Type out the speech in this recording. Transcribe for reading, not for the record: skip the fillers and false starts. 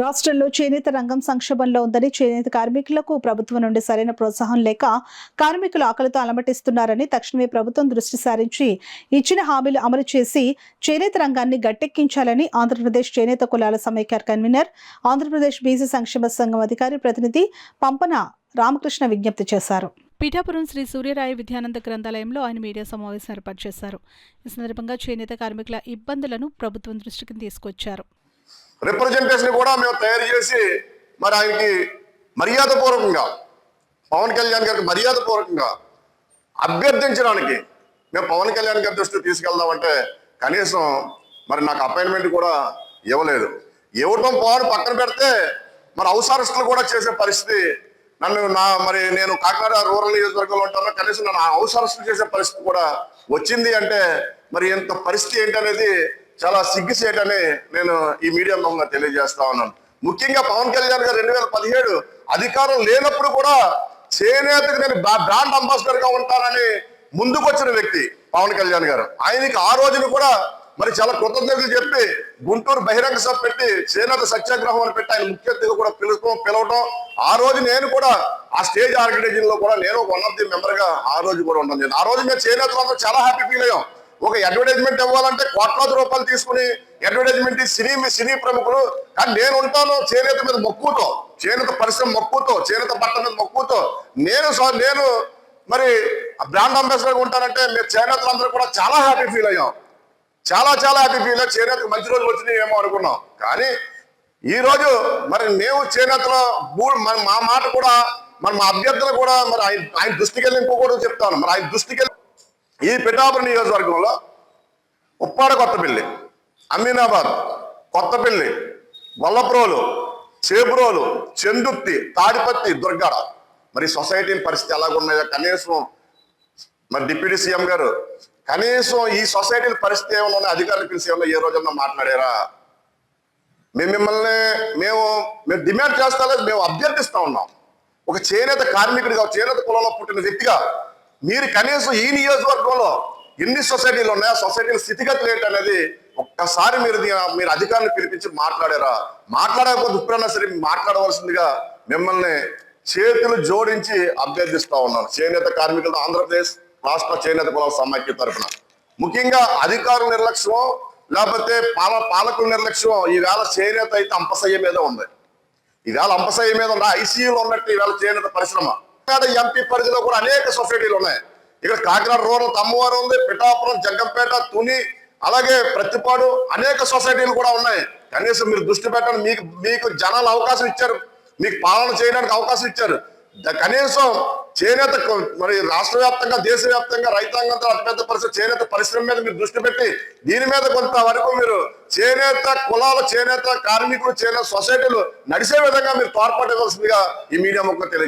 రాష్ట్రంలో చేనేత రంగం సంక్షోభంలో ఉందని, చేనేత కార్మికులకు ప్రభుత్వం నుండి సరైన ప్రోత్సాహం లేక కార్మికులు ఆకలితో అలమటిస్తున్నారని తక్షణమే ప్రభుత్వం దృష్టి సారించి ఇచ్చిన హామీలు అమలు చేసి చేనేత రంగాన్ని గట్టెక్కించాలని ఆంధ్రప్రదేశ్ చేనేత కులాల సమైక్య కన్వీనర్, ఆంధ్రప్రదేశ్ బీసీ సంక్షేమ సంఘం అధికారి ప్రతినిధి పంపన రామకృష్ణ విజ్ఞప్తి చేశారు. పీఠాపురం శ్రీ సూర్యరాయ విద్యానంద గ్రంథాలయంలో ఆయన మీడియా సమావేశం ఏర్పాటు చేశారు. ఈ సందర్భంగా చేనేత కార్మికుల ఇబ్బందులను ప్రభుత్వం దృష్టికి తీసుకొచ్చారు. రిప్రజెంటేషన్ కూడా మేము తయారు చేసి మరి ఆయనకి మర్యాదపూర్వకంగా పవన్ కళ్యాణ్ గారికి మర్యాదపూర్వకంగా అభ్యర్థించడానికి మేము పవన్ కళ్యాణ్ గారి దృష్టికి తీసుకెళ్దామంటే కనీసం మరి నాకు అపాయింట్మెంట్ కూడా ఇవ్వలేదు. ఇవ్వటం పోవడం పక్కన పెడితే మరి హౌస్ అరెస్టులు కూడా చేసే పరిస్థితి మరి నేను కాకినాడ రూరల్ నియోజకవర్గంలో ఉంటాను. కనీసం నన్ను హౌస్ అరెస్టులు చేసే పరిస్థితి కూడా వచ్చింది అంటే మరి ఎంత పరిస్థితి ఏంటనేది చాలా సిగ్గుసేటని నేను ఈ మీడియా ముఖంగా తెలియజేస్తా ఉన్నాను. ముఖ్యంగా పవన్ కళ్యాణ్ గారు 2017 అధికారం లేనప్పుడు కూడా చేనేతకు నేను బ్రాండ్ అంబాసిడర్ గా ఉంటానని ముందుకొచ్చిన వ్యక్తి పవన్ కళ్యాణ్ గారు. ఆయనకి ఆ రోజున కూడా మరి చాలా కృతజ్ఞతలు చెప్పి గుంటూరు బహిరంగ సభ పెట్టి చేనేత సత్యాగ్రహం అని పెట్టి ఆయన ముఖ్య అతిథిగా కూడా పిలవటం. ఆ రోజు నేను కూడా ఆ స్టేజ్ ఆర్గనైజేషన్ లో కూడా నేను వన్ ఆఫ్ ది మెంబర్ గా ఆ రోజు కూడా ఉన్నాను. ఆ రోజు మేము చేనేతలంతా చాలా హ్యాపీ ఫీల్ అయ్యాం. ఒక అడ్వర్టైజ్మెంట్ ఇవ్వాలంటే కోట్లాది రూపాయలు తీసుకుని అడ్వర్టైజ్మెంట్ సినీ ప్రముఖులు, కానీ నేను ఉంటాను చేనేత మీద మక్కువతో, చేనేత పరిశ్రమ మక్కువతో, చేనేత బట్ట మీద మక్కువతో నేను మరి బ్రాండ్ అంబాసిడర్ ఉంటానంటే మేము చేనేతలందరూ కూడా చాలా హ్యాపీ ఫీల్ అయ్యాం. చాలా హ్యాపీ ఫీల్ అయ్యాం. చేనేతకు మంచి రోజులు వచ్చినాయి ఏమో అనుకున్నాం. కానీ ఈ రోజు మరి మేము చేనేతలో మా మాట కూడా మరి మా అభ్యర్థులు కూడా మరి ఆయన దృష్టికి వెళ్ళి ఇంకొకటి చెప్తాను. మరి ఆయన దృష్టికి వెళ్ళి ఈ పిఠాపురం నియోజకవర్గంలో ఉప్పాడ కొత్తపల్లి, అమీనాబాద్, కొత్తపల్లి, వల్లప్రోలు, చేబ్రోలు, చెందుర్తి, తాడిపత్తి, దుర్గాడ మరి సొసైటీ పరిస్థితి ఎలాగున్నాయో కనీసం మరి డిప్యూటీ సీఎం గారు కనీసం ఈ సొసైటీల పరిస్థితి ఏమైనా ఉన్నాయి అధికారులు పిలిచి ఏమన్నా ఏ రోజన్నా మాట్లాడారా? మేము డిమాండ్ చేస్తా లేదు, మేము అభ్యర్థిస్తా ఉన్నాం. ఒక చేనేత కార్మికుడిగా, చేనేత కులంలో పుట్టిన వ్యక్తిగా మీరు కనీసం ఈ నియోజకవర్గంలో ఎన్ని సొసైటీలు ఉన్నాయో ఆ సొసైటీల స్థితిగతులు ఏంటనేది ఒక్కసారి మీరు అధికారులు పిలిపించి మాట్లాడారా? మాట్లాడకపోతే ఇప్పుడన్నా సరే మాట్లాడవలసిందిగా మిమ్మల్ని చేతులు జోడించి అభ్యర్థిస్తా ఉన్నాను. చేనేత కార్మికులతో ఆంధ్రప్రదేశ్ రాష్ట్ర చేనేత కులాల సమైక్య తరఫున ముఖ్యంగా అధికారుల నిర్లక్ష్యం లేకపోతే పాలకుల నిర్లక్ష్యం ఈవేళ చేనేత అయితే అంపసయ్య మీద ఉంది. ఈవేళ అంపసయ్య మీద ఉన్న ఐసీయూలో ఉన్నట్టు ఈవేళ చేనేత పరిశ్రమ ఎంపీ పరిధిలో కూడా అనేక సొసైటీలు ఉన్నాయి. ఇక్కడ కాకినాడ రూరల్ తమ్మవారు ఉంది, పిఠాపురం, జగ్గంపేట, తుని, అలాగే ప్రతిపాడు అనేక సొసైటీలు కూడా ఉన్నాయి. కనీసం మీరు దృష్టి పెట్టండి. మీకు జనాలు అవకాశం ఇచ్చారు, మీకు పాలన చేయడానికి అవకాశం ఇచ్చారు. కనీసం చేనేత మరి రాష్ట్ర వ్యాప్తంగా, దేశవ్యాప్తంగా రైతాంగంతో అతిపెద్ద పరిస్థితి చేనేత పరిశ్రమ మీద మీరు దృష్టి పెట్టి దీని మీద కొంతవరకు మీరు చేనేత కులాల, చేనేత కార్మికులు, చేనేత సొసైటీలు నడిచే విధంగా మీరు తోడ్పడవలసిందిగా ఈ మీడియా ముఖ్యంగా తెలియజేస్తారు.